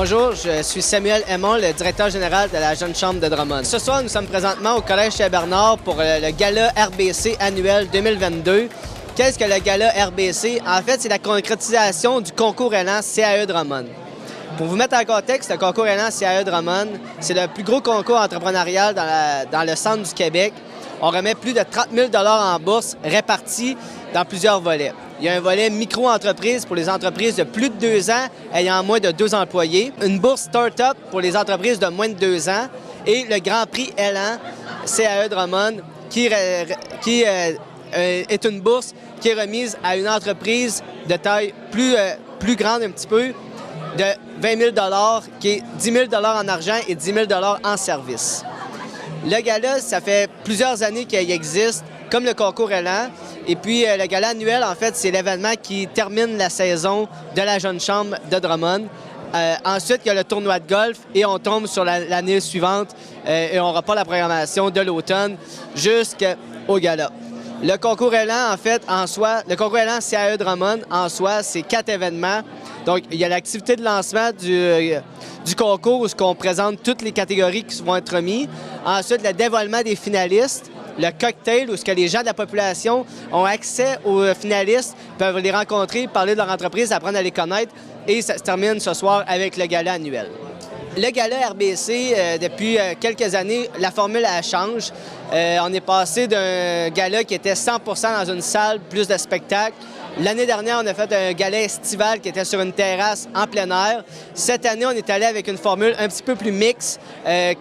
Bonjour, je suis Samuel Aymon, le directeur général de la Jeune Chambre de Drummond. Ce soir, nous sommes présentement au Collège Saint-Bernard pour le gala RBC annuel 2022. Qu'est-ce que le gala RBC? En fait, c'est la concrétisation du concours élan CAE Drummond. Pour vous mettre en contexte, le concours élan CAE Drummond, c'est le plus gros concours entrepreneurial dans le centre du Québec. On remet plus de 30 000 en bourse répartis dans plusieurs volets. Il y a un volet micro-entreprise pour les entreprises de plus de 2 ans ayant moins de 2 employés, une bourse start-up pour les entreprises de moins de 2 ans et le Grand Prix Élan CAE Drummond qui est une bourse qui est remise à une entreprise de taille plus grande un petit peu, de 20 000 qui est 10 000 en argent et 10 000 en services. Le gala, ça fait plusieurs années qu'il existe, comme le concours Élan. Et puis, le gala annuel, en fait, c'est l'événement qui termine la saison de la Jeune Chambre de Drummond. Ensuite, il y a le tournoi de golf et on tombe sur l'année suivante et on reprend la programmation de l'automne jusqu'au gala. Le concours Élan, en fait, en soi, le concours Élan CAE Drummond, en soi, c'est 4 événements. Donc, il y a l'activité de lancement du concours où on présente toutes les catégories qui vont être remises. Ensuite, le dévoilement des finalistes. Le cocktail, où ce que les gens de la population ont accès aux finalistes, peuvent les rencontrer, parler de leur entreprise, apprendre à les connaître. Et ça se termine ce soir avec le gala annuel. Le gala RBC, depuis quelques années, la formule elle change. On est passé d'un gala qui était 100 dans une salle, plus de spectacles. L'année dernière, on a fait un gala estival qui était sur une terrasse en plein air. Cette année, on est allé avec une formule un petit peu plus mixte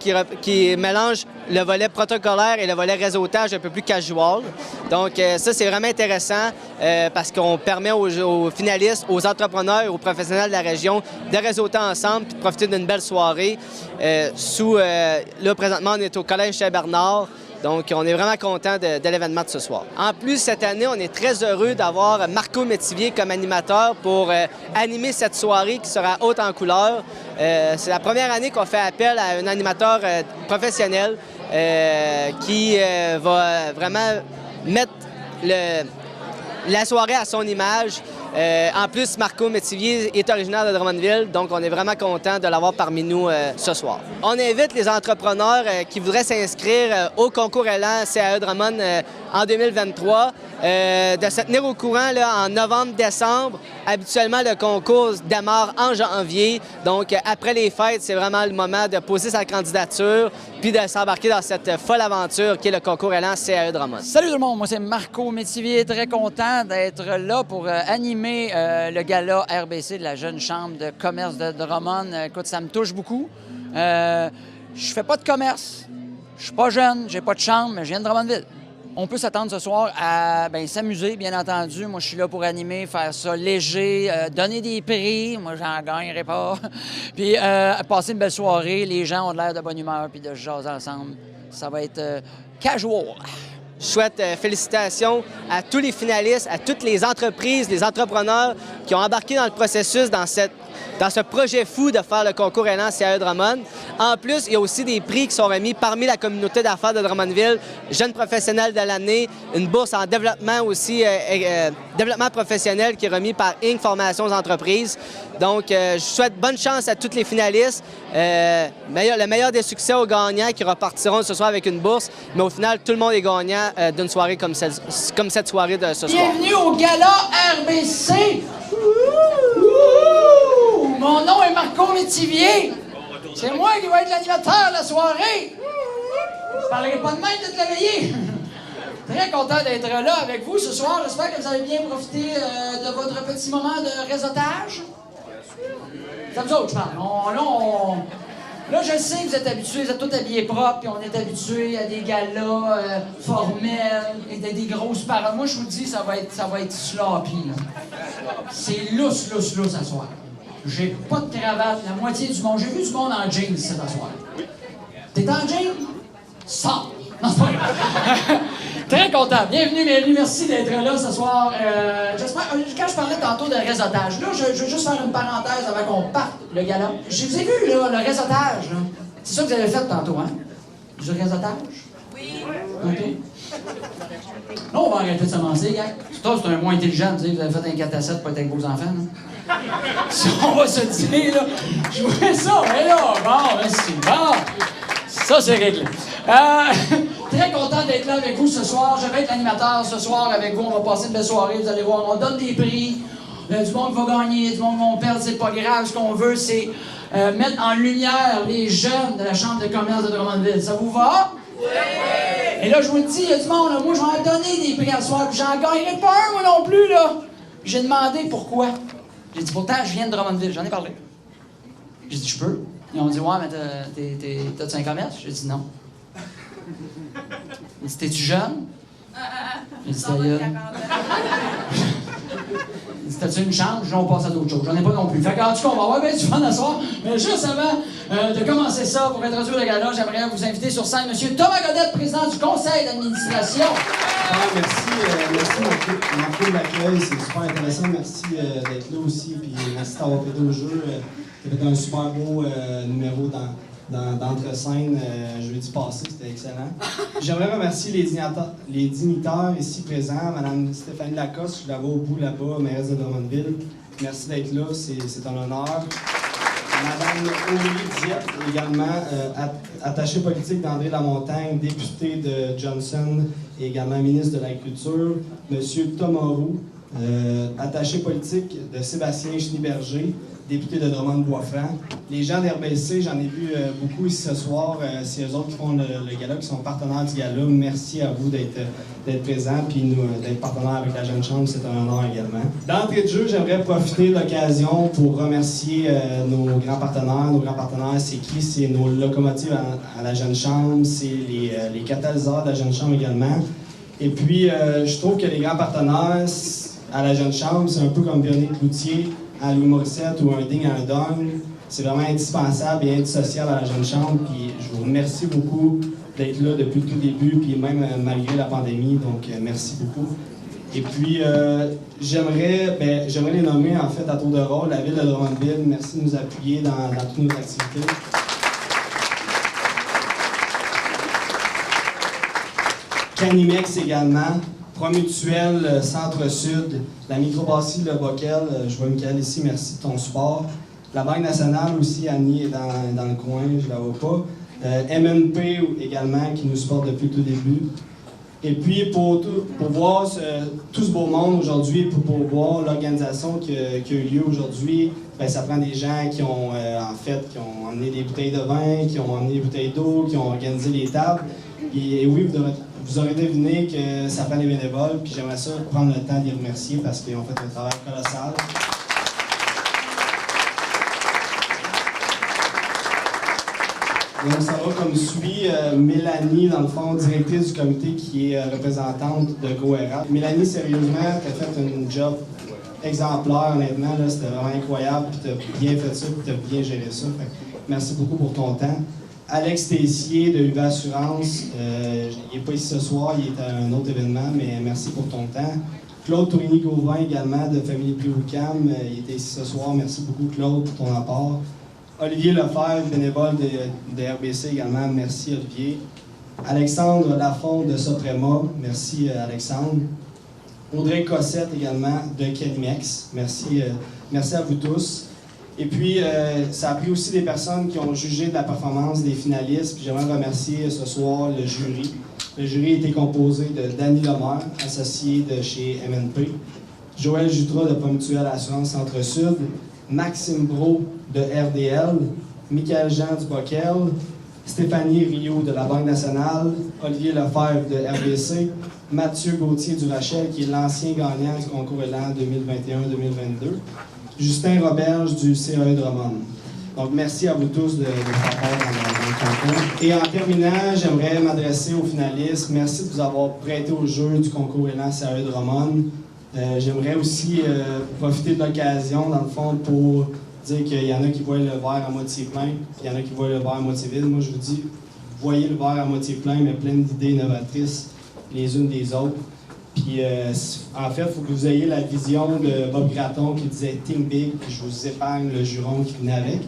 qui mélange le volet protocolaire et le volet réseautage un peu plus casual. Donc ça, c'est vraiment intéressant parce qu'on permet aux finalistes, aux entrepreneurs et aux professionnels de la région de réseauter ensemble et de profiter d'une belle soirée. Là, présentement, on est au Collège Saint-Bernard. Donc, on est vraiment content de l'événement de ce soir. En plus, cette année, on est très heureux d'avoir Marco Métivier comme animateur pour animer cette soirée qui sera haute en couleurs. C'est la première année qu'on fait appel à un animateur professionnel qui va vraiment mettre la soirée à son image. En plus, Marco Métivier est originaire de Drummondville, donc on est vraiment content de l'avoir parmi nous ce soir. On invite les entrepreneurs qui voudraient s'inscrire au concours Élan CAE Drummond en 2023 de se tenir au courant là, en novembre-décembre. Habituellement, le concours démarre en janvier, donc après les fêtes, c'est vraiment le moment de poser sa candidature puis de s'embarquer dans cette folle aventure qui est le concours Élan CAE Drummond. Salut tout le monde, moi c'est Marco Métivier, très content d'être là pour animer le gala RBC de la Jeune Chambre de commerce de Drummond. Écoute, ça me touche beaucoup. Je fais pas de commerce, je suis pas jeune, j'ai pas de chambre, mais je viens de Drummondville. On peut s'attendre ce soir à s'amuser, bien entendu. Moi, je suis là pour animer, faire ça léger, donner des prix. Moi, j'en gagnerai pas. Puis passer une belle soirée. Les gens ont l'air de bonne humeur puis de jaser ensemble. Ça va être casual. Je souhaite félicitations à tous les finalistes, à toutes les entreprises, les entrepreneurs qui ont embarqué dans le processus, dans ce projet fou de faire le concours Élan CAE Drummond. En plus, il y a aussi des prix qui sont remis parmi la communauté d'affaires de Drummondville, Jeunes professionnels de l'année, une bourse en développement aussi, développement professionnel qui est remis par Inc. Formation aux entreprises. Donc, je souhaite bonne chance à tous les finalistes. Le meilleur des succès aux gagnants qui repartiront ce soir avec une bourse. Mais au final, tout le monde est gagnant d'une soirée comme cette soirée de ce soir. Bienvenue au gala RBC! Mon nom est Marco Métivier. C'est moi qui vais être l'animateur de la soirée. Je parlerai pas de même de te réveiller. Très content d'être là avec vous ce soir. J'espère que vous avez bien profité de votre petit moment de réseautage. C'est à vous autres, je parle. Là, je sais que vous êtes habitués, vous êtes tous habillés propres, puis on est habitués à des galas formels et des grosses paroles. Moi, je vous dis, ça va être sloppy, là. C'est lousse à soir. J'ai pas de cravate, la moitié du monde. J'ai vu du monde en jeans cette soir. T'es en jeans? Sors! Non, c'est pas vrai. Très content. Bienvenue, merci d'être là ce soir. J'espère, quand je parlais tantôt de réseautage, là, je veux juste faire une parenthèse avant qu'on parte le gala. Je vous ai vu, là, le réseautage. Là. C'est ça que vous avez fait tantôt, hein? Du réseautage? Oui. OK. Là, on va arrêter de se mentir, gars. C'est un moins intelligent, vous avez fait un 4 à 7 pour être avec vos enfants. Là. Ça, on va se dire, là. Je voulais ça, mais là, bon, merci. Bon, ça, c'est réglé. Très content d'être là avec vous ce soir. Je vais être l'animateur ce soir avec vous. On va passer une belle soirée, vous allez voir. On donne des prix. Du monde va gagner, du monde va perdre, c'est pas grave. Ce qu'on veut, c'est mettre en lumière les jeunes de la Chambre de commerce de Drummondville. Ça vous va? Oui! Et là, je vous le dis, il y a du monde, là, moi, je vais en donner des prix à soir, puis j'en gagnerai pas un, moi non plus, là. Puis j'ai demandé pourquoi. J'ai dit, pourtant, je viens de Drummondville, j'en ai parlé. J'ai dit, je peux. Ils ont dit, ouais, mais t'as-tu un commerce? J'ai dit, non. Ils dit, t'es-tu jeune? J'ai dit, c'était-tu une chance? On passe à d'autres choses. J'en ai pas non plus. Fait qu'en tout cas, on va avoir bien du fun à soir. Mais juste avant de commencer ça, pour introduire le gala, j'aimerais vous inviter sur scène M. Thomas Godette, président du conseil d'administration. Merci Marco de l'accueil. C'est super intéressant. Merci d'être là aussi. Puis merci d'avoir fait au jeu. Tu as fait un super beau numéro d'entre-scène jeudi passé, c'était excellent. J'aimerais remercier les dignitaires ici présents. Mme Stéphanie Lacoste, je la vois au bout là-bas, mairesse de Drummondville. Merci d'être là, c'est un honneur. Mme Aurélie Diep, également attachée politique d'André Lamontagne, député de Johnson et également ministre de l'Agriculture. Monsieur Thomas Roux, attaché politique de Sébastien Schneeberger, député de Drummond-Boisfranc. Les gens d'RBC, j'en ai vu beaucoup ici ce soir. C'est eux autres qui font le gala, qui sont partenaires du gala. Merci à vous d'être présents puis d'être partenaires avec la Jeune Chambre. C'est un honneur également. D'entrée de jeu, j'aimerais profiter de l'occasion pour remercier nos grands partenaires. Nos grands partenaires, c'est qui? C'est nos locomotives à la Jeune Chambre, c'est les catalyseurs de la Jeune Chambre également. Et puis, je trouve que les grands partenaires à la Jeune Chambre, c'est un peu comme Véronique Cloutier à Louis Morissette ou un Ding à un Dong. C'est vraiment indispensable et indissociable à la Jeune Chambre. Puis je vous remercie beaucoup d'être là depuis le tout début, puis même malgré la pandémie. Donc, merci beaucoup. Et puis, j'aimerais les nommer en fait à tour de rôle. La Ville de Drummondville, merci de nous appuyer dans toutes nos activités. Canimex également. Promutuel Centre-Sud, la microbrasserie Le Bockel, je vois Michael ici, merci de ton support. La Banque nationale aussi, Annie est dans le coin, je ne la vois pas. MNP également, qui nous supporte depuis le tout début. Et puis, pour voir tout ce beau monde aujourd'hui, pour voir l'organisation qui a eu lieu aujourd'hui, ben, ça prend des gens qui ont, qui ont emmené des bouteilles de vin, qui ont emmené des bouteilles d'eau, qui ont organisé les tables. Et oui, vous aurez deviné que ça prend des bénévoles, puis j'aimerais ça prendre le temps de les remercier parce qu'ils ont fait un travail colossal. Donc ça va comme suit. Mélanie, dans le fond, directrice du comité qui est représentante de GoRA. Mélanie, sérieusement, tu as fait un job exemplaire, honnêtement. C'était vraiment incroyable, puis tu as bien fait ça, puis tu as bien géré ça. Fait, merci beaucoup pour ton temps. Alex Tessier de UV Assurance, il n'est pas ici ce soir, il est à un autre événement, mais merci pour ton temps. Claude Tourigny-Gauvin également de Famille Prix-Roucam, il était ici ce soir, merci beaucoup Claude pour ton apport. Olivier Lefebvre, bénévole de RBC également, merci Olivier. Alexandre Lafont de Soprema, merci Alexandre. Audrey Cossette également de Canimex, merci à vous tous. Et puis, ça a pris aussi des personnes qui ont jugé de la performance des finalistes. Puis j'aimerais remercier ce soir le jury. Le jury était composé de Danny Lemaire, associé de chez MNP, Joël Jutras de Promutuel Assurance Centre-Sud, Maxime Brault de RDL, Michael Jean du Bockel, Stéphanie Rio de la Banque nationale, Olivier Lefebvre de RBC, Mathieu Gauthier du Rachel, qui est l'ancien gagnant du concours Élan 2021-2022, Justin Roberge du CAE Drummond. Donc, merci à vous tous de faire part dans le concours. Et en terminant, j'aimerais m'adresser aux finalistes. Merci de vous avoir prêté au jeu du concours Élan CAE Drummond. J'aimerais aussi profiter de l'occasion, dans le fond, pour dire qu'il y en a qui voient le verre à moitié plein, puis il y en a qui voient le verre à moitié vide. Moi, je vous dis, voyez le verre à moitié plein, mais plein d'idées innovatrices les unes des autres. Puis, en fait, il faut que vous ayez la vision de Bob Gratton qui disait « Think big », puis je vous épargne le juron qui venait avec.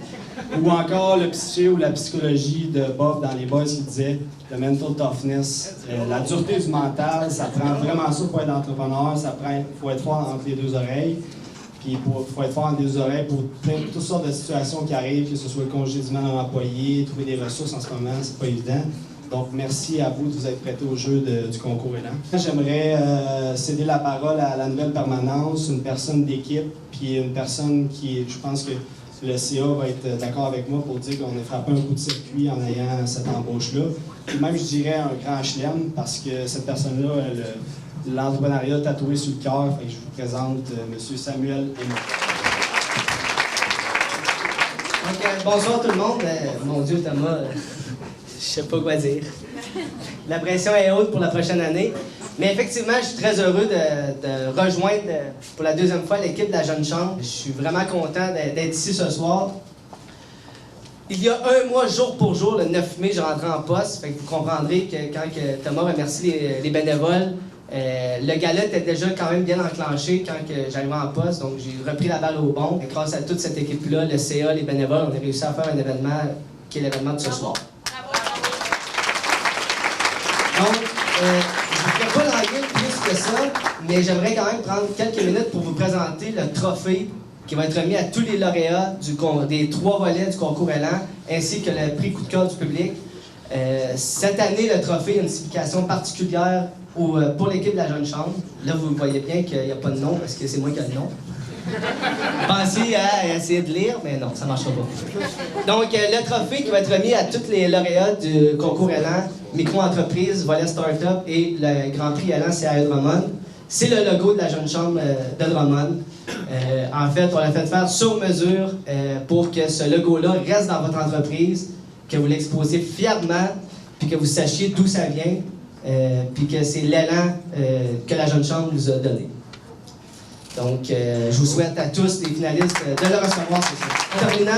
Ou encore le psyché ou la psychologie de Bob dans Les Boys qui disait « Le mental toughness », la dureté du mental, ça prend vraiment ça pour être entrepreneur, il faut être fort entre les deux oreilles. Puis faut être fort en des oreilles pour toutes sortes de situations qui arrivent, que ce soit le congédiement d'un employé, trouver des ressources en ce moment, c'est pas évident. Donc, merci à vous de vous être prêtés au jeu du concours Élan. J'aimerais céder la parole à la nouvelle permanence, une personne d'équipe, puis une personne qui, je pense que le CA va être d'accord avec moi pour dire qu'on a frappé un coup de circuit en ayant cette embauche-là. Puis même, je dirais, un grand chelem, parce que cette personne-là, l'entrepreneuriat tatoué sur le cœur. Fait que je vous présente M. Samuel Aymon. Bonsoir tout le monde. Mon Dieu, Thomas, je sais pas quoi dire. La pression est haute pour la prochaine année. Mais effectivement, je suis très heureux de rejoindre pour la deuxième fois l'équipe de la Jeune Chambre. Je suis vraiment content d'être ici ce soir. Il y a un mois, jour pour jour, le 9 mai, je rentrais en poste. Fait que vous comprendrez que quand Thomas remercie les bénévoles, le gala était déjà quand même bien enclenché quand j'arrivais en poste. Donc, j'ai repris la balle au bon. Et grâce à toute cette équipe-là, le CA, les bénévoles, on a réussi à faire un événement qui est l'événement de ce soir. Donc, je ne ferai pas l'anglais plus que ça, mais j'aimerais quand même prendre quelques minutes pour vous présenter le trophée qui va être remis à tous les lauréats des 3 volets du concours Élan, ainsi que le prix coup de cœur du public. Cette année, le trophée a une signification particulière pour l'équipe de la Jeune Chambre. Là, vous voyez bien qu'il n'y a pas de nom, parce que c'est moi qui ai le nom. Pensez à essayer de lire, mais non, ça ne marchera pas. Donc, le trophée qui va être remis à tous les lauréats du concours Élan, micro-entreprise, volet start-up et le Grand Prix Élan CA Drummond, c'est le logo de la Jeune Chambre de Drummond. En fait, on l'a fait faire sur mesure pour que ce logo-là reste dans votre entreprise, que vous l'exposiez fièrement, puis que vous sachiez d'où ça vient, puis que c'est l'élan que la Jeune Chambre nous a donné. Donc, je vous souhaite à tous les finalistes de le recevoir ce soir. En terminant,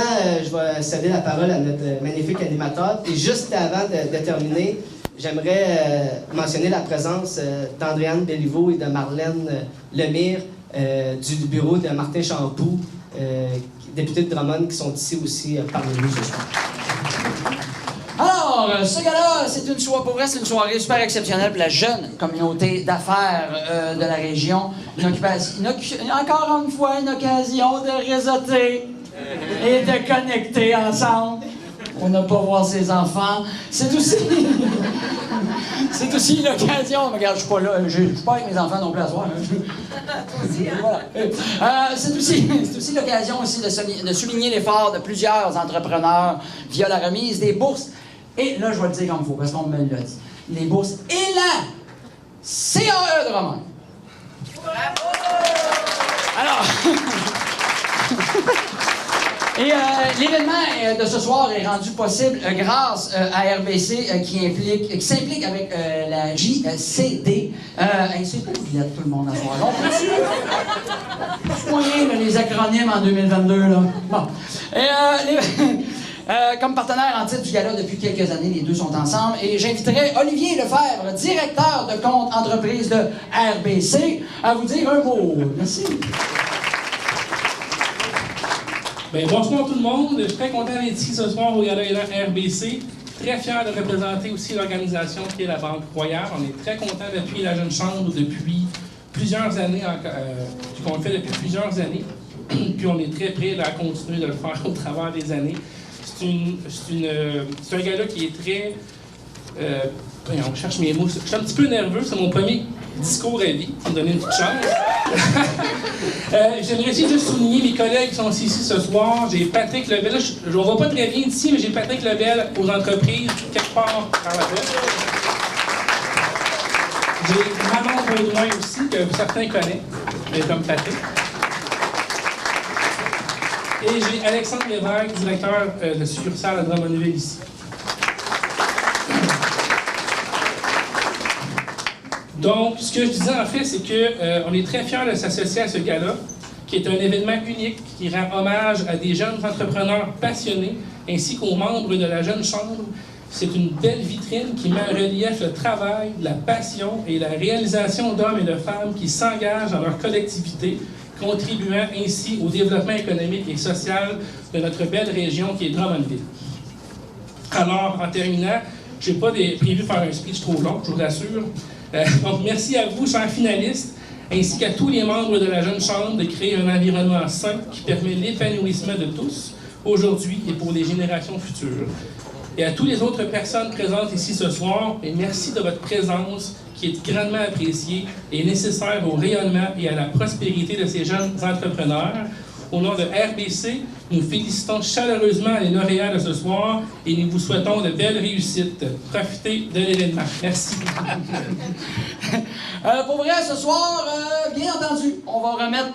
je vais céder la parole à notre magnifique animateur. Et juste avant de terminer, j'aimerais mentionner la présence d'Andréane Béliveau et de Marlène Lemire du bureau de Martin Champoux, député de Drummond, qui sont ici aussi parmi nous ce soir. Alors, ce gars-là, c'est une soirée super exceptionnelle pour la jeune communauté d'affaires de la région. Encore une fois, une occasion de réseauter et de connecter ensemble. On n'a pas voir ses enfants. C'est aussi l'occasion. Regarde, je suis pas là. Je suis pas avec mes enfants non plus à soir. Voilà. C'est aussi l'occasion aussi de souligner l'effort de plusieurs entrepreneurs via la remise des bourses. Et là, je vais le dire comme il faut, parce qu'on me l'a dit. Les bourses Élan CAE Drummond. Bravo! Alors, et l'événement de ce soir est rendu possible grâce à RBC qui s'implique avec la JCD. C'est pas oublié tout le monde à soir. C'est moyen, les acronymes en 2022, là. Bon. Comme partenaire en titre du gala depuis quelques années, les deux sont ensemble. Et j'inviterai Olivier Lefebvre, directeur de compte entreprise de RBC, à vous dire un mot. Merci. Bien, bonsoir tout le monde. Je suis très content d'être ici ce soir au gala Élan RBC. Très fier de représenter aussi l'organisation qui est la Banque Royale. On est très content d'appuyer la Jeune Chambre depuis plusieurs années, qu'on le fait depuis plusieurs années. Puis on est très prêt à continuer de le faire au travers des années. C'est un gala qui est très... on cherche mes mots. Je suis un petit peu nerveux, c'est mon premier discours à vie, pour me donner une petite chance. J'aimerais juste souligner mes collègues qui sont ici ce soir. J'ai Patrick Lebel, je ne vois pas très bien d'ici, mais j'ai Patrick Lebel aux entreprises, quelque part par là-bas. J'ai Manon Baudouin aussi, que certains connaissent, comme Patrick. Et j'ai Alexandre Lévesque, directeur de succursale à Drummondville ici. Donc, ce que je disais en fait, c'est qu'on est très fiers de s'associer à ce gala, qui est un événement unique qui rend hommage à des jeunes entrepreneurs passionnés, ainsi qu'aux membres de la Jeune Chambre. C'est une belle vitrine qui met en relief le travail, la passion et la réalisation d'hommes et de femmes qui s'engagent dans leur collectivité, contribuant ainsi au développement économique et social de notre belle région qui est Drummondville. Alors, en terminant, je n'ai pas prévu de faire un speech trop long, je vous rassure. Donc, merci à vous, chers finalistes. ainsi qu'à tous les membres de la Jeune Chambre de créer un environnement sain qui permet l'épanouissement de tous, aujourd'hui et pour les générations futures. Et à toutes les autres personnes présentes ici ce soir, et merci de votre présence qui est grandement appréciée et nécessaire au rayonnement et à la prospérité de ces jeunes entrepreneurs. Au nom de RBC, nous félicitons chaleureusement les lauréats de ce soir et nous vous souhaitons de belles réussites. Profitez de l'événement. Merci. Pour vrai, ce soir, bien entendu, on va remettre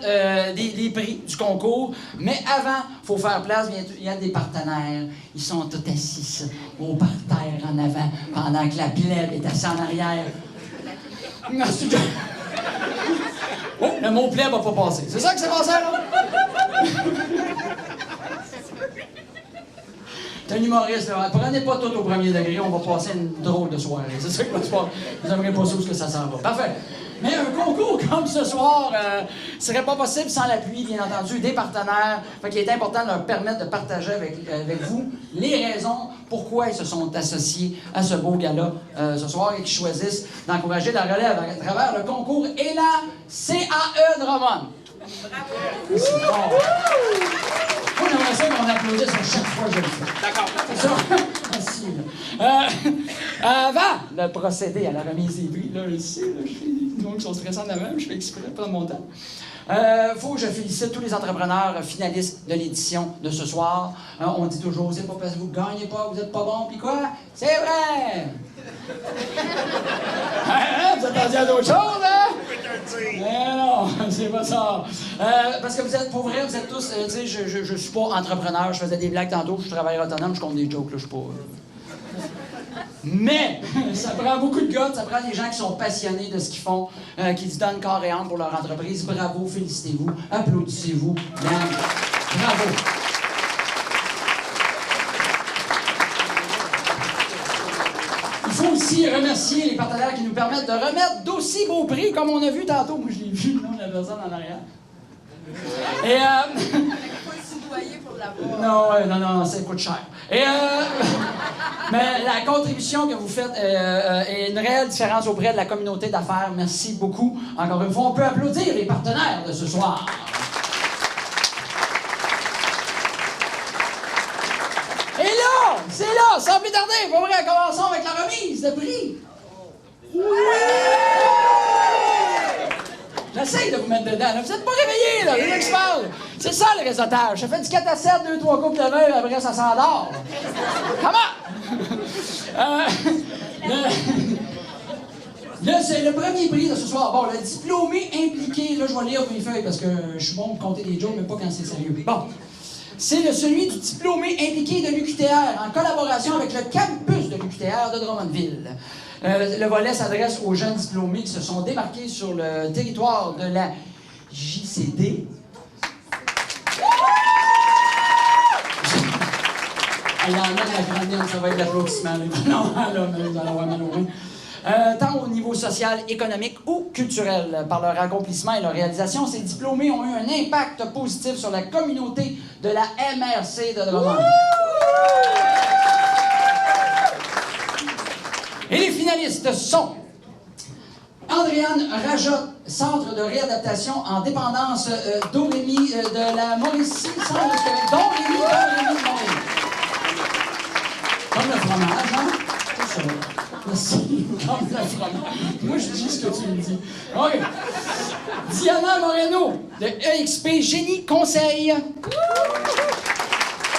des prix du concours, mais avant, il faut faire place, il y a des partenaires. Ils sont tous assis au parterre en avant, pendant que la plèbe est assise en arrière. Oh, le mot plèbe n'a pas passé. C'est ça que c'est passé, là? T'es un humoriste, là. Prenez pas tout au premier degré, on va passer une drôle de soirée. C'est ça qui va se passer. Vous n'aimerez pas ça où ça s'en va. Parfait. Mais un concours comme ce soir serait pas possible sans l'appui, bien entendu, des partenaires. Fait qu'il est important de leur permettre de partager avec vous les raisons pourquoi ils se sont associés à ce beau gala ce soir et qui choisissent d'encourager la relève à travers le concours et la CAE Drummond. Bravo! C'est bon. Moi, j'aimerais ça qu'on applaudisse à chaque fois que je le fais. D'accord. C'est ça. Merci. Avant de procéder à la remise des prix, là, je sais, là, je fais des gens qui sont stressants de même, je fais exprès de prendre mon temps. Faut que je félicite tous les entrepreneurs finalistes de l'édition de ce soir. On dit toujours, c'est pas parce que vous gagnez pas, vous êtes pas bon, puis quoi? C'est vrai! Vous attendiez à d'autres choses, hein? Mais non, c'est pas ça. Parce que vous êtes, pour vrai, vous êtes tous, tu sais, je suis pas entrepreneur, je faisais des blagues tantôt, je suis travailleur autonome, je compte des jokes, là, je suis pas... Mais ça prend beaucoup de gars, ça prend des gens qui sont passionnés de ce qu'ils font, qui se donnent corps et âme pour leur entreprise. Bravo, félicitez-vous, applaudissez-vous. Bravo. Il faut aussi remercier les partenaires qui nous permettent de remettre d'aussi beaux prix, comme on a vu tantôt. Moi, je l'ai vu, le nom de la personne en arrière. Et non, ça coûte cher. Et mais la contribution que vous faites est une réelle différence auprès de la communauté d'affaires. Merci beaucoup. Encore une fois, on peut applaudir les partenaires de ce soir. Et là, c'est là, sans plus tarder, pour vrai, commençons avec la remise de prix. J'essaie de vous mettre dedans. Là. Vous n'êtes pas réveillés, là, les experts. C'est ça, le réseautage. Ça fait du 4 à 7, 2-3 coupes de vin, après ça s'endort. Comment? Là, c'est le premier prix de ce soir. Bon, le diplômé impliqué, là, je vais lire mes feuilles parce que je suis bon pour compter des jokes, mais pas quand c'est sérieux. Bon. C'est celui du diplômé impliqué de l'UQTR, en collaboration avec le campus de l'UQTR de Drummondville. Le volet s'adresse aux jeunes diplômés qui se sont démarqués sur le territoire de la JCD. Il y en a la grande, ça va être l'applaudissement. Non, là, mais vous allez avoir mal au rein. Tant au niveau social, économique ou culturel. Par leur accomplissement et leur réalisation, ces diplômés ont eu un impact positif sur la communauté de la MRC de Drummond. Et les finalistes sont Andréane Rajot, Centre de réadaptation en dépendance d'Aurélie de la Mauricie, Centre du Québec. D'Aurélie de Mauricie. Comme le fromage, hein? C'est ça. Merci. Comme le fromage. Moi, je dis ce que tu me dis. OK. Diana Moreno, de EXP Génie Conseil.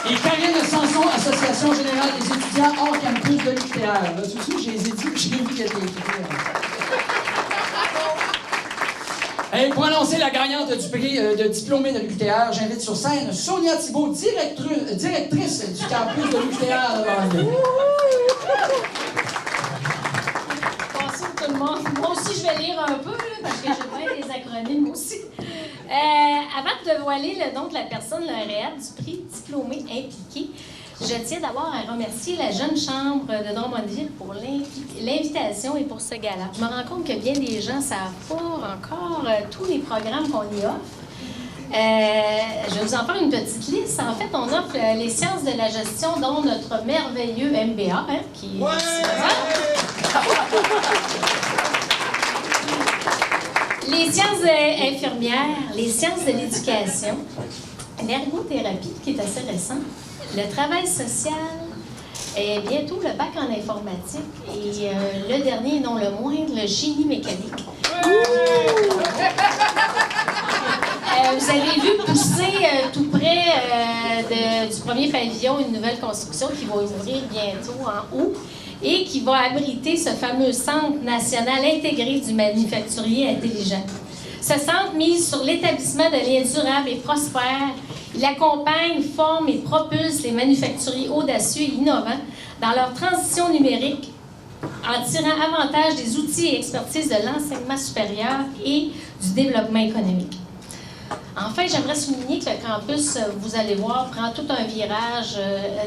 Et Karine Sanson, Association générale des étudiants hors campus de l'UQTR. Là, tu sais, j'ai dit, j'ai vu qu'elle était écrite. Et pour annoncer la gagnante du prix de diplômé de l'UQTR, j'invite sur scène Sonia Thibault, directrice du campus de l'UQTR. Bonjour tout le monde. Moi aussi, je vais lire un peu, là, parce que j'ai pas des acronymes aussi. Avant de dévoiler le nom de la personne lauréate du prix diplômé impliqué, je tiens d'abord à remercier la Jeune Chambre de Drummondville pour l'invitation et pour ce gala. Je me rends compte que bien des gens ne savent pas encore tous les programmes qu'on y offre. Je vais vous en faire une petite liste. En fait, on offre les sciences de la gestion, dont notre merveilleux MBA, hein, qui les sciences infirmières, les sciences de l'éducation, l'ergothérapie, qui est assez récent, le travail social, et bientôt le bac en informatique, et le dernier, et non le moindre, le génie mécanique. Vous avez vu pousser tout près du premier pavillon une nouvelle construction qui va ouvrir bientôt en août et qui va abriter ce fameux Centre national intégré du manufacturier intelligent. Ce centre mise sur l'établissement de liens durables et prospères. Il accompagne, forme et propulse les manufacturiers audacieux et innovants dans leur transition numérique en tirant avantage des outils et expertises de l'enseignement supérieur et du développement économique. Enfin, j'aimerais souligner que le campus, vous allez voir, prend tout un virage.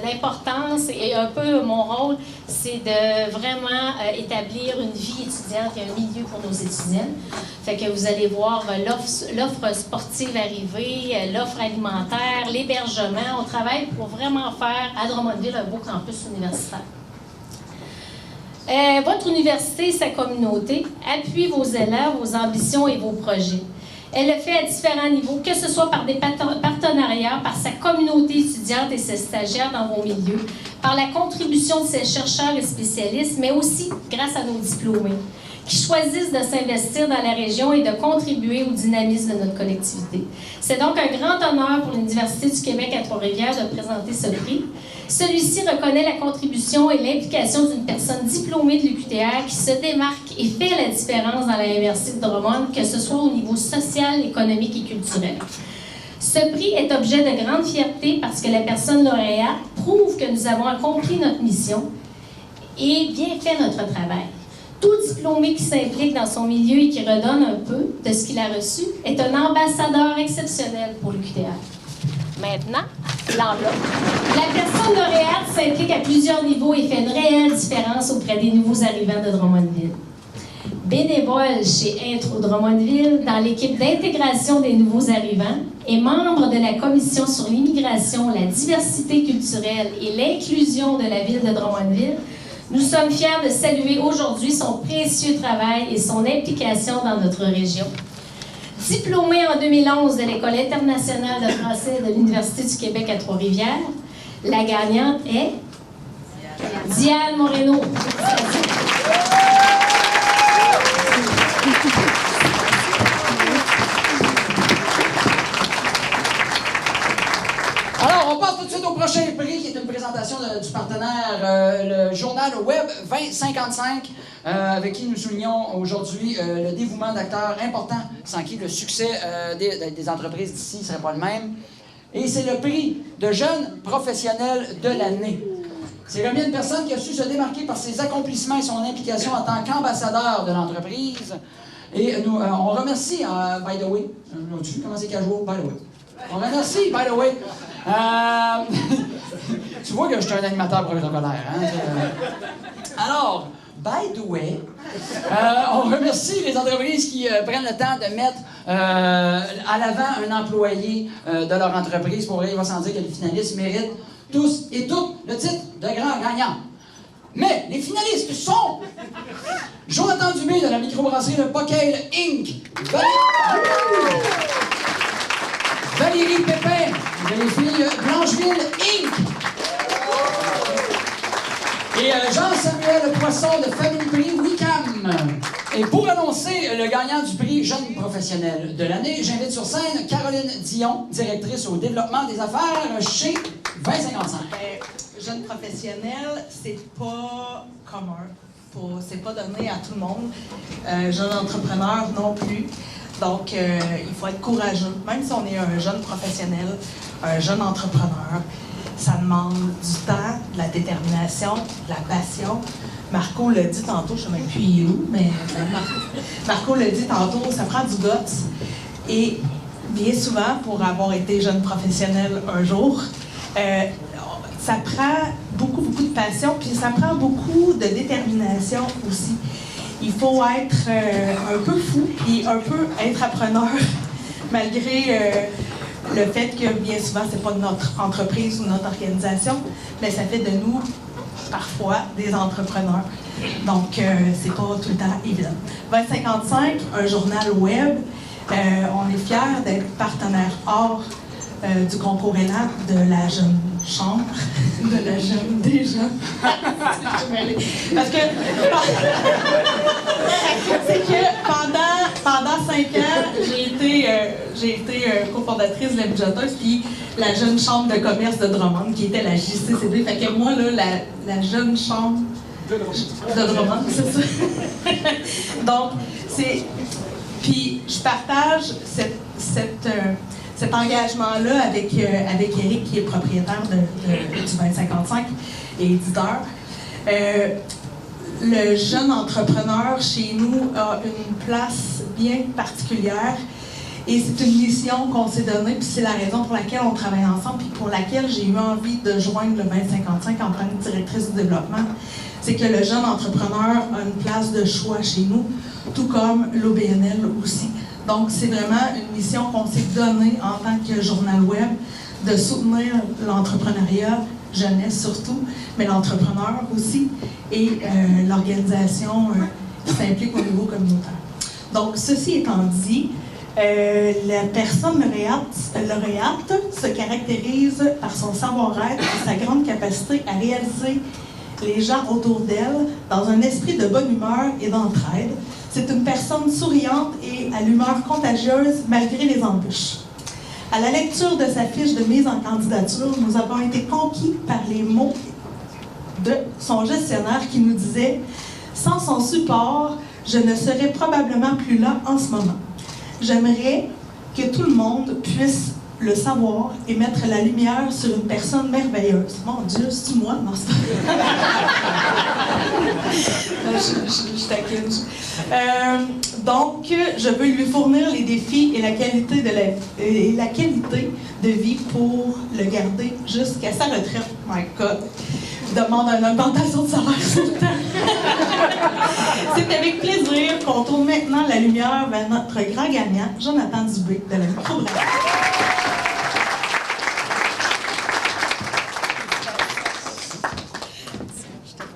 L'importance et un peu mon rôle, c'est de vraiment établir une vie étudiante et un milieu pour nos étudiants. Fait que vous allez voir l'offre sportive arriver, l'offre alimentaire, l'hébergement. On travaille pour vraiment faire à Drummondville un beau campus universitaire. Votre université et sa communauté appuient vos élèves, vos ambitions et vos projets. Elle le fait à différents niveaux, que ce soit par des partenariats, par sa communauté étudiante et ses stagiaires dans vos milieux, par la contribution de ses chercheurs et spécialistes, mais aussi grâce à nos diplômés, qui choisissent de s'investir dans la région et de contribuer au dynamisme de notre collectivité. C'est donc un grand honneur pour l'Université du Québec à Trois-Rivières de présenter ce prix. Celui-ci reconnaît la contribution et l'implication d'une personne diplômée de l'UQTR qui se démarque et fait la différence dans la MRC de Drummond, que ce soit au niveau social, économique et culturel. Ce prix est objet de grande fierté parce que la personne lauréate prouve que nous avons accompli notre mission et bien fait notre travail. Tout diplômé qui s'implique dans son milieu et qui redonne un peu de ce qu'il a reçu est un ambassadeur exceptionnel pour l'UQTR. Maintenant, l'enveloppe. La personne lauréate s'implique à plusieurs niveaux et fait une réelle différence auprès des nouveaux arrivants de Drummondville. Bénévole chez Intro Drummondville, dans l'équipe d'intégration des nouveaux arrivants, et membre de la commission sur l'immigration, la diversité culturelle et l'inclusion de la ville de Drummondville, nous sommes fiers de saluer aujourd'hui son précieux travail et son implication dans notre région. Diplômée en 2011 de l'École internationale de français de l'Université du Québec à Trois-Rivières, la gagnante est Diane Moreno. Alors, on passe tout de suite au prochain prix, qui est une présentation du partenaire, le journal Web 2055, avec qui nous soulignons aujourd'hui le dévouement d'acteurs importants, sans qui le succès des entreprises d'ici ne serait pas le même. Et c'est le prix de jeune professionnel de l'année. C'est remis à une personne qui a su se démarquer par ses accomplissements et son implication en tant qu'ambassadeur de l'entreprise. Et nous, on remercie, by the way, tu comment c'est casual, by the way. On remercie, by the way. Tu vois que je suis un animateur protocolaire, hein? Alors, by the way, on remercie les entreprises qui prennent le temps de mettre à l'avant un employé de leur entreprise. Pour vrai, il va sans dire que les finalistes méritent tous et toutes le titre de grand gagnant. Mais les finalistes sont Jonathan Dubé de la microbrasserie Le Bockel Inc. Valérie Pépin de les filles Blancheville Inc. Et Jean-Samuel Poisson de Family Prix Wicam. Et pour annoncer le gagnant du prix Jeune professionnel de l'année, j'invite sur scène Caroline Dion, directrice au développement des affaires chez 2055. Jeune professionnel, c'est pas commun. C'est pas donné à tout le monde. Jeune entrepreneur non plus. Donc, il faut être courageux. Même si on est un jeune professionnel, un jeune entrepreneur, ça demande du temps, de la détermination, de la passion. Marco l'a dit tantôt, je ne sais même plus où, mais Marco l'a dit tantôt, ça prend du guts. Et bien souvent, pour avoir été jeune professionnel un jour, ça prend beaucoup de passion, puis ça prend beaucoup de détermination aussi. Il faut être un peu fou et un peu entrepreneur, malgré le fait que bien souvent, c'est pas notre entreprise ou notre organisation, mais ça fait de nous, parfois, des entrepreneurs. Donc, c'est pas tout le temps évident. 2055, un journal web. On est fiers d'être partenaire hors du concours ELAP de la jeune chambre, de la jeune des jeunes. Parce que c'est que pendant 5 ans, j'ai été cofondatrice de la bibliothèque puis la jeune chambre de commerce de Drummond, qui était la JCCD. Fait que moi, là, la jeune chambre de Drummond, c'est ça. Donc, c'est... Puis, je partage cet engagement-là avec Éric, qui est propriétaire du 2055 et éditeur. Le jeune entrepreneur chez nous a une place bien particulière et c'est une mission qu'on s'est donnée, puis c'est la raison pour laquelle on travaille ensemble, puis pour laquelle j'ai eu envie de joindre le 2055 en tant que directrice du développement. C'est que le jeune entrepreneur a une place de choix chez nous, tout comme l'OBNL aussi. Donc, c'est vraiment une mission qu'on s'est donnée en tant que journal web, de soutenir l'entrepreneuriat, jeunesse surtout, mais l'entrepreneur aussi, et l'organisation qui s'implique au niveau communautaire. Donc, ceci étant dit, la personne lauréate se caractérise par son savoir-être et sa grande capacité à réaliser les gens autour d'elle dans un esprit de bonne humeur et d'entraide. C'est une personne souriante et à l'humeur contagieuse malgré les embûches. À la lecture de sa fiche de mise en candidature, nous avons été conquis par les mots de son gestionnaire qui nous disait « Sans son support, je ne serais probablement plus là en ce moment. J'aimerais que tout le monde puisse le savoir et mettre la lumière sur une personne merveilleuse. » Mon Dieu, c'est-tu moi? Non, c'est pas... je taquine. Donc, je veux lui fournir les défis et la qualité de vie pour le garder jusqu'à sa retraite. My God! Demande une augmentation de salaire tout le temps. C'est avec plaisir qu'on tourne maintenant la lumière vers notre grand gagnant, Jonathan Dubé, de la microbrasserie.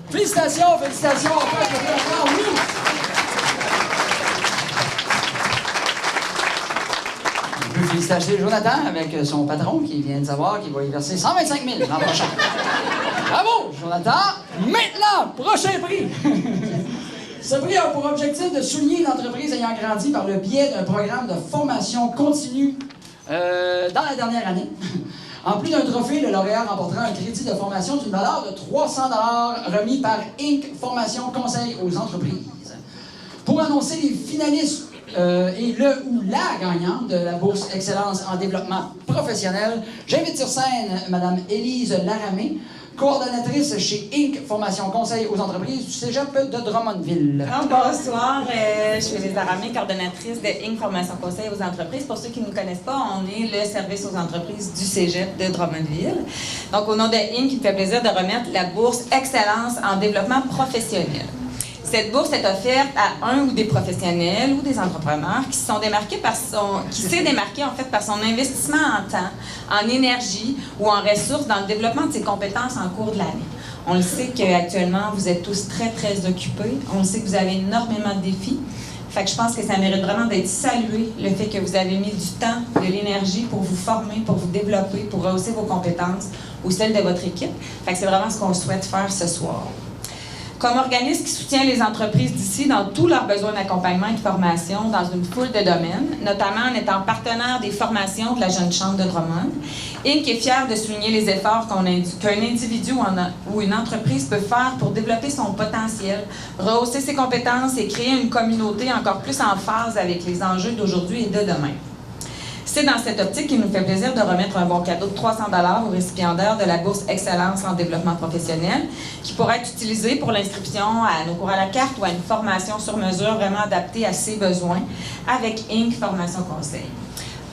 Félicitations, félicitations. Oui. Je veux féliciter Jonathan avec son patron qui vient de savoir qu'il va y verser 125 000 l'an prochain. Bravo, Jonathan. Maintenant, prochain prix. Ce prix a pour objectif de souligner une entreprise ayant grandi par le biais d'un programme de formation continue dans la dernière année. En plus d'un trophée, le lauréat remportera un crédit de formation d'une valeur de 300 $ remis par Inc. Formation Conseil aux entreprises. Pour annoncer les finalistes et le ou la gagnante de la bourse Excellence en développement professionnel, j'invite sur scène Mme Élise Laramé, coordonnatrice chez Inc. Formation Conseil aux entreprises du Cégep de Drummondville. Bonsoir, je suis Élise Laramé, coordonnatrice de Inc. Formation Conseil aux entreprises. Pour ceux qui ne nous connaissent pas, on est le service aux entreprises du Cégep de Drummondville. Donc, au nom de Inc., il me fait plaisir de remettre la bourse Excellence en développement professionnel. Cette bourse est offerte à un ou des professionnels ou des entrepreneurs qui s'est démarqué en fait par son investissement en temps, en énergie ou en ressources dans le développement de ses compétences en cours de l'année. On le sait qu'actuellement, vous êtes tous très, très occupés. On le sait que vous avez énormément de défis. Fait que je pense que ça mérite vraiment d'être salué, le fait que vous avez mis du temps, de l'énergie pour vous former, pour vous développer, pour rehausser vos compétences ou celles de votre équipe. Fait que c'est vraiment ce qu'on souhaite faire ce soir. Comme organisme qui soutient les entreprises d'ici dans tous leurs besoins d'accompagnement et de formation dans une foule de domaines, notamment en étant partenaire des formations de la Jeune Chambre de Drummond, Inc. est fier de souligner les efforts qu'un individu ou une entreprise peut faire pour développer son potentiel, rehausser ses compétences et créer une communauté encore plus en phase avec les enjeux d'aujourd'hui et de demain. C'est dans cette optique qu'il nous fait plaisir de remettre un bon cadeau de 300 $ aux récipiendaires de la bourse Excellence en développement professionnel, qui pourra être utilisé pour l'inscription à nos cours à la carte ou à une formation sur mesure vraiment adaptée à ses besoins avec Inc. Formation Conseil.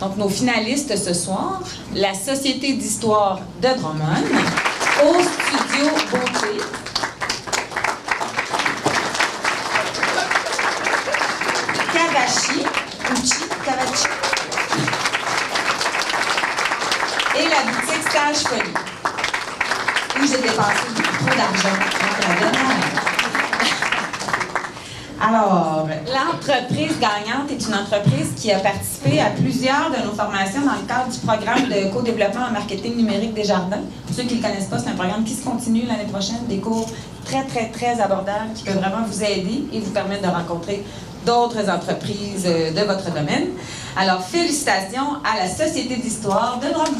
Donc, nos finalistes ce soir, la Société d'histoire de Drummond, au Studio Beauté, Kavachi, et la boutique Stage Folie, où j'ai dépensé beaucoup trop d'argent contre la dernière. Alors, l'entreprise gagnante est une entreprise qui a participé à plusieurs de nos formations dans le cadre du programme de co-développement en marketing numérique Desjardins. Pour ceux qui ne le connaissent pas, c'est un programme qui se continue l'année prochaine, des cours très, très, très abordables qui peuvent vraiment vous aider et vous permettre de rencontrer d'autres entreprises de votre domaine. Alors, félicitations à la Société d'histoire de Drummond.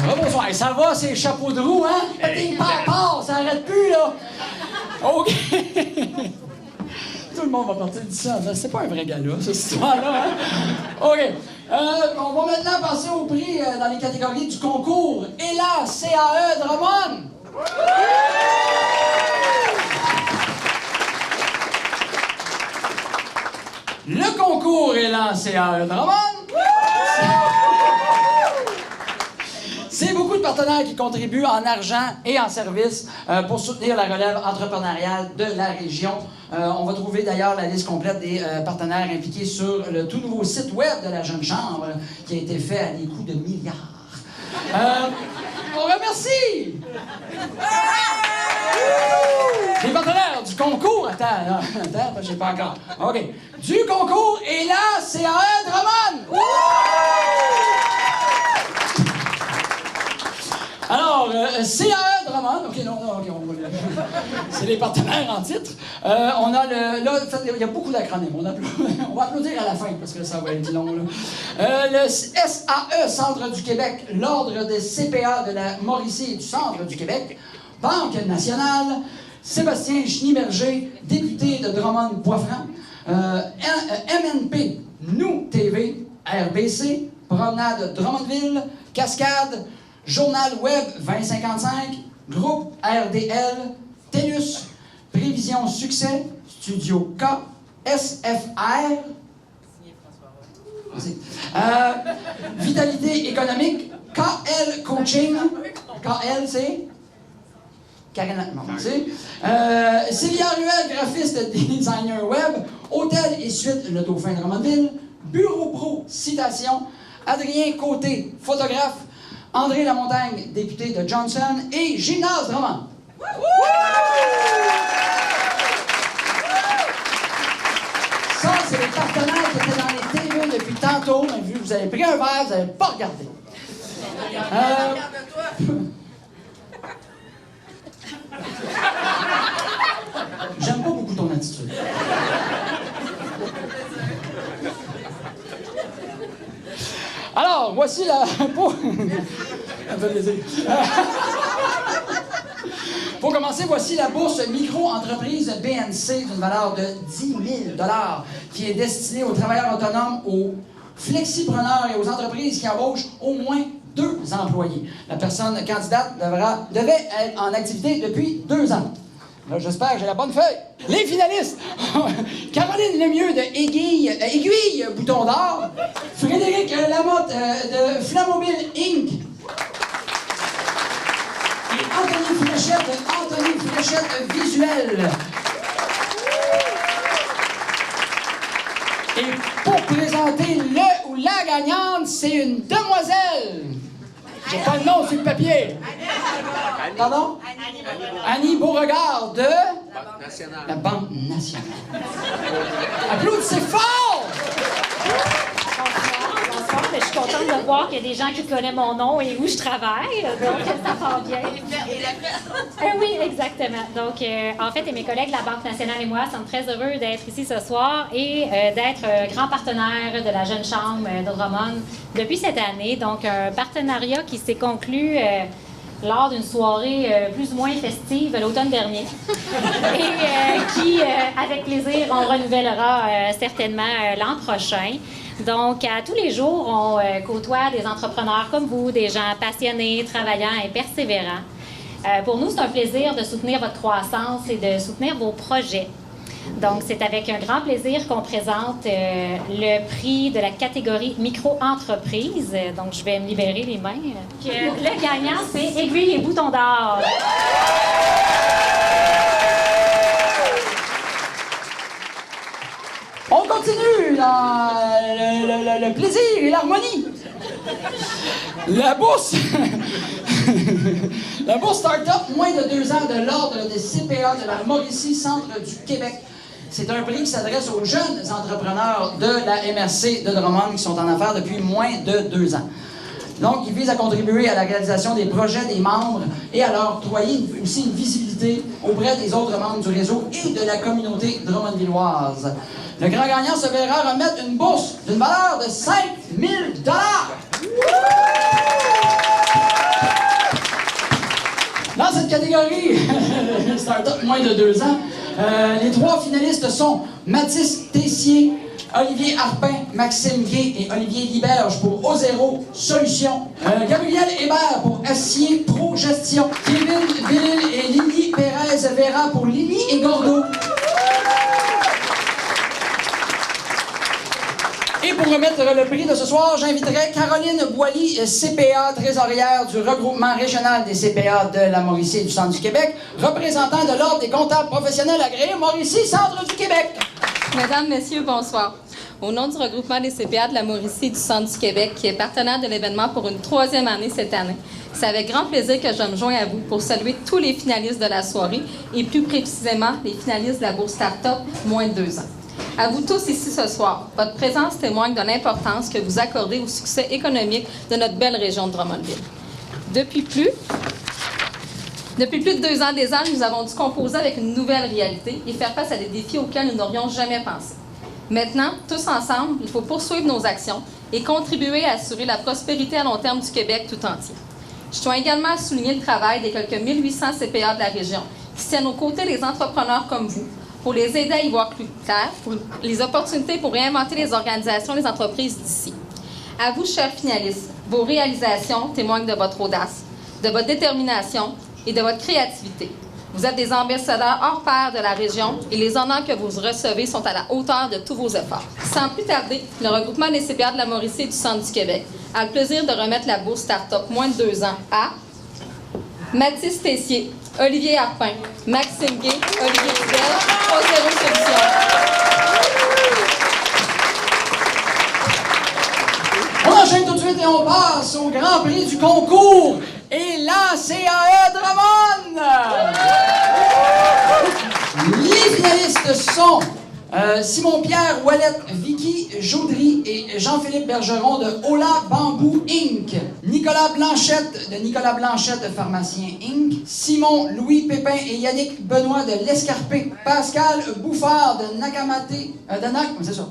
Bonsoir. Ça va, ces chapeaux de roue, hein? Ding, pam, ça arrête plus, là. OK. Tout le monde va partir d'ici. C'est pas un vrai gala, cette histoire-là, hein? OK. On va maintenant passer au prix dans les catégories du concours ELA CAE Drummond. Le concours ELA CAE Drummond. C'est beaucoup de partenaires qui contribuent en argent et en services pour soutenir la relève entrepreneuriale de la région. On va trouver d'ailleurs la liste complète des partenaires impliqués sur le tout nouveau site web de la Jeune Chambre qui a été fait à des coûts de milliards. On remercie les partenaires du concours. Attends, je sais pas encore. OK. Du concours et là, CAE Drummond. Alors, CAE Drummond, OK, non, c'est les partenaires en titre. On a là, il y a beaucoup d'acronymes. On va applaudir à la fin parce que ça va être long, là. Le SAE, Centre du Québec, l'Ordre des CPA de la Mauricie et du Centre du Québec, Banque nationale, Sébastien Schneeberger, député de Drummond-Poitfranc, MNP, Nous TV, RBC, Promenade Drummondville, Cascade, Journal Web 2055, Groupe RDL, TELUS, Prévision Succès, Studio K, SFR, Vitalité économique, KL Coaching, KL c'est Karina, merci. Sylvia Ruel, graphiste designer web, Hôtel et Suite Le Dauphin de Drummondville, Bureau Pro, Citation, Adrien Côté, photographe, André Lamontagne, député de Johnson, et Gymnase Drummond. Ça, c'est les partenaires qui étaient dans les TV depuis tantôt. Mais vu que vous avez pris un verre, vous n'avez pas regardé. J'aime pas beaucoup ton attitude. Alors, voici la... Un peu de plaisir. Pour commencer, voici la bourse micro-entreprise BNC d'une valeur de 10 000 $, qui est destinée aux travailleurs autonomes, aux flexipreneurs et aux entreprises qui embauchent au moins 2 employés. La personne candidate devait être en activité depuis 2 ans. Là, j'espère que j'ai la bonne feuille. Les finalistes! Caroline Lemieux de Aiguille Bouton d'Or, Frédéric Lamotte de Flammobile Inc. et Anthony Fléchette de Anthony Fléchette Visuel. Et pour présenter le ou la gagnante, c'est une demoiselle. J'ai pas le nom sur le papier. Pardon? Annie Beauregard de... La Banque nationale. Applaudissez fort! Bonsoir, mais je suis contente de voir qu'il y a des gens qui connaissent mon nom et où je travaille, donc ça part bien. Oui, exactement. Donc, en fait, et mes collègues de la Banque nationale et moi sommes très heureux d'être ici ce soir et d'être grand partenaire de la Jeune Chambre de Drummond depuis cette année. Donc, un partenariat qui s'est conclu lors d'une soirée plus ou moins festive l'automne dernier et qui, avec plaisir, on renouvellera certainement l'an prochain. Donc, à tous les jours, on côtoie des entrepreneurs comme vous, des gens passionnés, travaillants et persévérants. Pour nous, c'est un plaisir de soutenir votre croissance et de soutenir vos projets. Donc, c'est avec un grand plaisir qu'on présente le prix de la catégorie micro-entreprise. Donc, je vais me libérer les mains. Le gagnant, c'est Aiguille et Bouton d'Or. On continue dans le plaisir et l'harmonie. La bourse... La bourse Start-up, moins de 2 ans de l'ordre des CPA de la Mauricie, centre du Québec. C'est un prix qui s'adresse aux jeunes entrepreneurs de la MRC de Drummond qui sont en affaires depuis moins de 2 ans. Donc, il vise à contribuer à la réalisation des projets des membres et à leur octroyer aussi une visibilité auprès des autres membres du réseau et de la communauté drummondvilloise. Le grand gagnant se verra remettre une bourse d'une valeur de 5 000 $. Dans cette catégorie, Start-up moins de 2 ans, les 3 finalistes sont Mathis Tessier, Olivier Harpin, Maxime Gay et Olivier Liberge pour O0 Solutions. Gabriel Hébert pour Acier Pro Gestion. Kevin Ville et Lily Pérez Vera pour Lily et Gordo. Et pour remettre le prix de ce soir, j'inviterai Caroline Boily, CPA, trésorière du regroupement régional des CPA de la Mauricie et du Centre du Québec, représentant de l'Ordre des comptables professionnels agréés Mauricie, Centre du Québec. Mesdames, Messieurs, bonsoir. Au nom du regroupement des CPA de la Mauricie et du Centre du Québec, qui est partenaire de l'événement pour une 3e année cette année, c'est avec grand plaisir que je me joins à vous pour saluer tous les finalistes de la soirée et plus précisément les finalistes de la bourse Start-up moins de 2 ans. À vous tous ici ce soir, votre présence témoigne de l'importance que vous accordez au succès économique de notre belle région de Drummondville. Depuis plus de 2 ans déjà, nous avons dû composer avec une nouvelle réalité et faire face à des défis auxquels nous n'aurions jamais pensé. Maintenant, tous ensemble, il faut poursuivre nos actions et contribuer à assurer la prospérité à long terme du Québec tout entier. Je tiens également à souligner le travail des quelques 1800 CPA de la région qui tiennent aux côtés des entrepreneurs comme vous pour les aider à y voir plus clair, pour les opportunités pour réinventer les organisations et les entreprises d'ici. À vous, chers finalistes, vos réalisations témoignent de votre audace, de votre détermination et de votre créativité. Vous êtes des ambassadeurs hors pair de la région et les honneurs que vous recevez sont à la hauteur de tous vos efforts. Sans plus tarder, le regroupement des CPA de la Mauricie et du Centre du Québec a le plaisir de remettre la bourse Start-up moins de 2 ans à Mathis Tessier, Olivier Harpin, Maxime Gay, Olivier Fidel, O0 Solutions. On enchaîne tout de suite et on passe au grand prix du concours et la CAE Drummond. Les finalistes sont Simon-Pierre Ouellette, Vicky Jaudry et Jean-Philippe Bergeron de Ola Bamboo Inc. Nicolas Blanchette de Nicolas Blanchette, pharmacien Inc. Simon-Louis Pépin et Yannick Benoît de l'Escarpé. Pascal Bouffard de Nakamaté. C'est ça.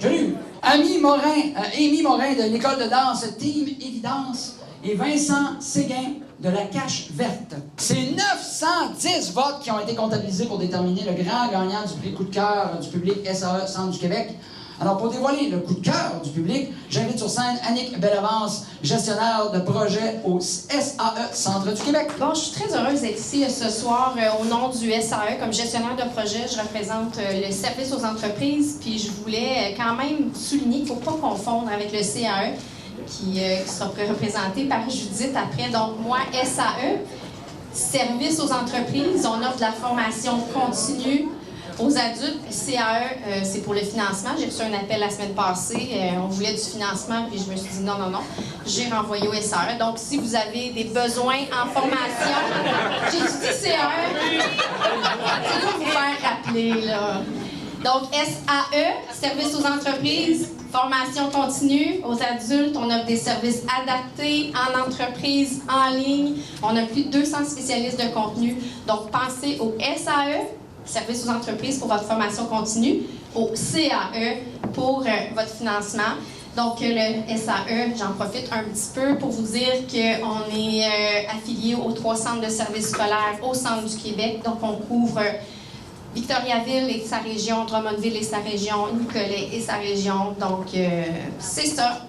Je l'ai eu. Amy Morin de l'École de danse Team Évidence. Et Vincent Séguin de la Cache Verte. C'est 910 votes qui ont été comptabilisés pour déterminer le grand gagnant du prix coup de cœur du public SAE Centre du Québec. Alors, pour dévoiler le coup de cœur du public, j'invite sur scène Annick Bellavance, gestionnaire de projet au SAE Centre du Québec. Bon, je suis très heureuse d'être ici ce soir au nom du SAE. Comme gestionnaire de projet, je représente le service aux entreprises. Puis je voulais quand même souligner qu'il ne faut pas confondre avec le CAE, qui sera représenté par Judith après. Donc, moi, SAE, service aux entreprises, on offre de la formation continue aux adultes. CAE, c'est pour le financement. J'ai reçu un appel la semaine passée. On voulait du financement, puis je me suis dit non. J'ai renvoyé au SAE. Donc, si vous avez des besoins en formation, j'ai dit CAE. C'est pour vous faire rappeler, là. Donc, SAE, service aux entreprises, formation continue aux adultes. On offre des services adaptés en entreprise, en ligne. On a plus de 200 spécialistes de contenu. Donc, pensez au SAE, service aux entreprises pour votre formation continue, au CAE pour votre financement. Donc, le SAE, j'en profite un petit peu pour vous dire qu'on est affilié aux 3 centres de services scolaires au centre du Québec. Donc, on couvre Victoriaville et sa région, Drummondville et sa région, Nicolet et sa région. Donc, c'est ça.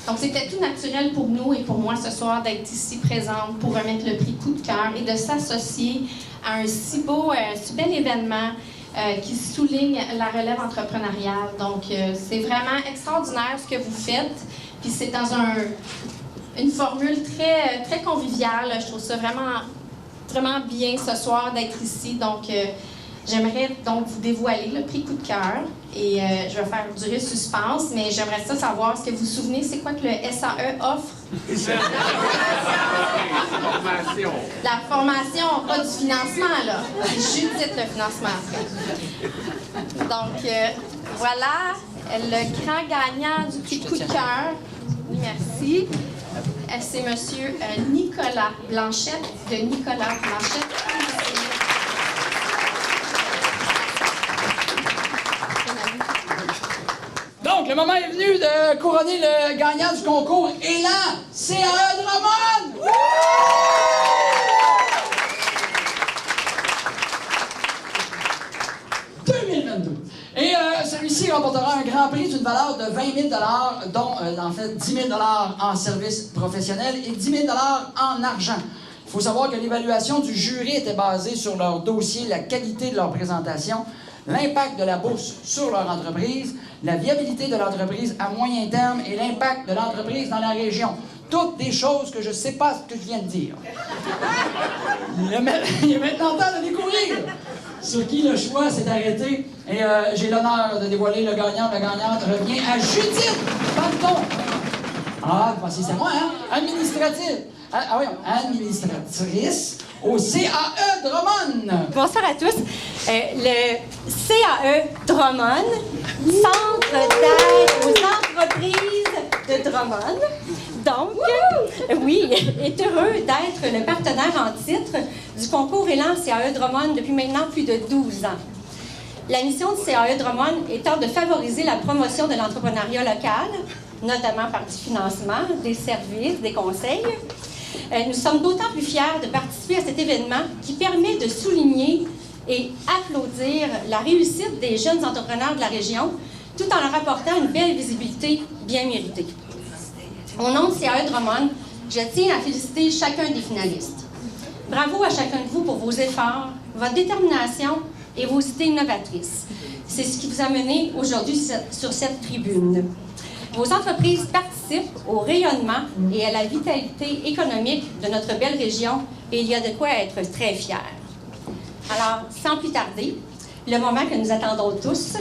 Donc, c'était tout naturel pour nous et pour moi ce soir d'être ici présente pour remettre le prix coup de cœur et de s'associer à un si bel événement qui souligne la relève entrepreneuriale. Donc, c'est vraiment extraordinaire ce que vous faites. Puis, c'est dans une formule très, très conviviale. Je trouve ça vraiment bien ce soir d'être ici. Donc, J'aimerais donc vous dévoiler le prix coup de cœur et je vais faire durer le suspense, mais j'aimerais ça savoir, est-ce que vous vous souvenez, c'est quoi que le SAE offre? La formation, pas du financement, là. C'est Judith, le financement. Donc, voilà le grand gagnant du prix coup de cœur. Oui, merci. C'est monsieur Nicolas Blanchette, de Nicolas Blanchette. Donc, le moment est venu de couronner le gagnant du concours Élan CAE Drummond! 2022. Et celui-ci remportera un grand prix d'une valeur de 20 000 $, dont en fait 10 000 $ en service professionnel et 10 000 $ en argent. Il faut savoir que l'évaluation du jury était basée sur leur dossier, la qualité de leur présentation, l'impact de la bourse sur leur entreprise, la viabilité de l'entreprise à moyen terme et l'impact de l'entreprise dans la région. Toutes des choses que je ne sais pas ce que je viens de dire. Il est maintenant temps de découvrir sur qui le choix s'est arrêté. Et j'ai l'honneur de dévoiler le gagnant. La gagnante revient à Judith Panton. Ah, vous pensez que c'est moi, hein? Administratrice au CAE Drummond. Bonsoir à tous. Le CAE Drummond, Centre d'aide aux entreprises de Drummond, donc, oui, est heureux d'être le partenaire en titre du concours Élan CAE Drummond depuis maintenant plus de 12 ans. La mission de CAE Drummond étant de favoriser la promotion de l'entrepreneuriat local, notamment par du financement, des services, des conseils. Nous sommes d'autant plus fiers de participer à cet événement qui permet de souligner et applaudir la réussite des jeunes entrepreneurs de la région, tout en leur apportant une belle visibilité bien méritée. Au nom de CAE Drummond, je tiens à féliciter chacun des finalistes. Bravo à chacun de vous pour vos efforts, votre détermination et vos idées innovatrices. C'est ce qui vous a mené aujourd'hui sur cette tribune. Vos entreprises participent au rayonnement et à la vitalité économique de notre belle région et il y a de quoi être très fiers. Alors, sans plus tarder, le moment que nous attendons tous.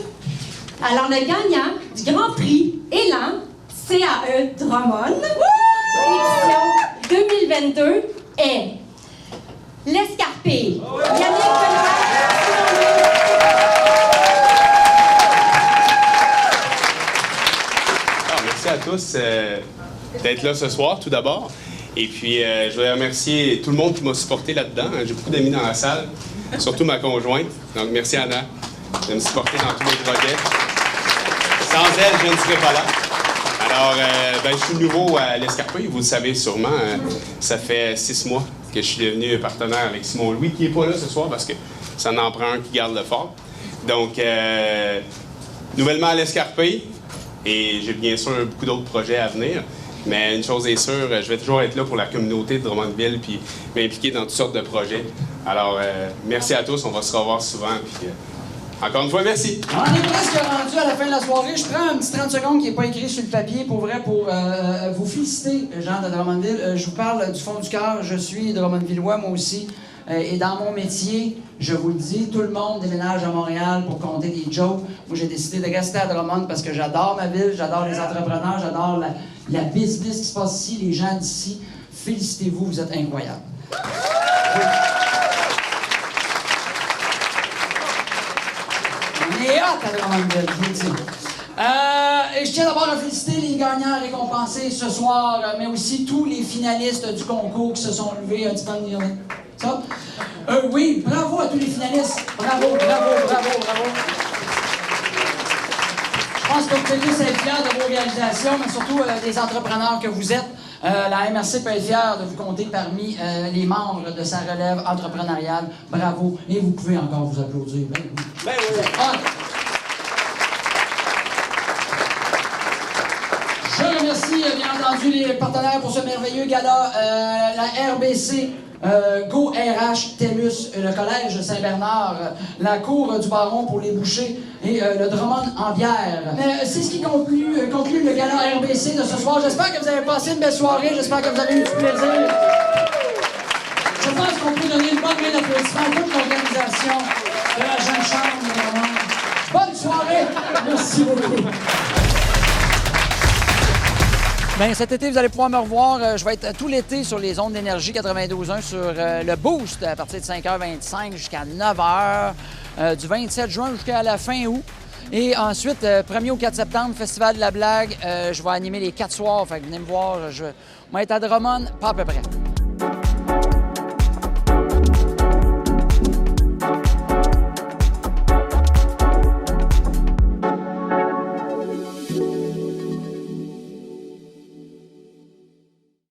Alors, le gagnant du Grand Prix Élan CAE Drummond, édition 2022, est l'Escarpé. Yannick Merci à tous d'être là ce soir, tout d'abord. Et puis, je voudrais remercier tout le monde qui m'a supporté là-dedans. J'ai beaucoup d'amis dans la salle, surtout ma conjointe. Donc, merci Anna de me supporter dans tous mes projets. Sans elle, je ne serais pas là. Alors, je suis nouveau à l'Escarpé, vous le savez sûrement. Ça fait 6 mois que je suis devenu partenaire avec Simon Louis, qui n'est pas là ce soir parce que ça en prend un qui garde le fort. Donc, nouvellement à l'Escarpé, et j'ai bien sûr beaucoup d'autres projets à venir. Mais une chose est sûre, je vais toujours être là pour la communauté de Drummondville puis m'impliquer dans toutes sortes de projets. Alors, merci à tous, on va se revoir souvent. Puis, encore une fois, merci. On est presque rendu à la fin de la soirée. Je prends un petit 30 secondes qui n'est pas écrit sur le papier pour vous féliciter, gens de Drummondville. Je vous parle du fond du cœur. Je suis Drummondvillois, moi aussi. Et dans mon métier, je vous le dis, tout le monde déménage à Montréal pour compter des jokes. Moi, j'ai décidé de rester à Drummond parce que j'adore ma ville, j'adore les entrepreneurs, j'adore la business qui se passe ici, les gens d'ici. Félicitez-vous, vous êtes incroyables. On est hâte à Drummondville, je vous le dis. Et je tiens d'abord à féliciter les gagnants récompensés ce soir, mais aussi tous les finalistes du concours qui se sont levés un petit peu de journée. Ça? Oui, bravo à tous les finalistes. Bravo, bravo, bravo, bravo. Je pense que vous pouvez tous être fiers de vos réalisations, mais surtout des entrepreneurs que vous êtes. La MRC peut être fière de vous compter parmi les membres de sa relève entrepreneuriale. Bravo. Et vous pouvez encore vous applaudir. Ben oui. Ben oui. Je remercie bien entendu les partenaires pour ce merveilleux gala, la RBC, Go RH TELUS, le Collège Saint-Bernard, la Cour du Baron pour les bouchers et le Drummond en bière. C'est ce qui conclut le gala RBC de ce soir. J'espère que vous avez passé une belle soirée, j'espère que vous avez eu du plaisir. Je pense qu'on peut donner une bonne main d'applaudissement à toute l'organisation. de la jeune chambre de Drummond. Bonne soirée! Merci beaucoup. Bien, cet été, vous allez pouvoir me revoir. Je vais être tout l'été sur les ondes d'énergie 92.1 sur le Boost à partir de 5h25 jusqu'à 9h, du 27 juin jusqu'à la fin août. Et ensuite, 1er au 4 septembre, Festival de la blague. Je vais animer les 4 soirs. Fait que venez me voir. Je vais être à Drummond, pas à peu près.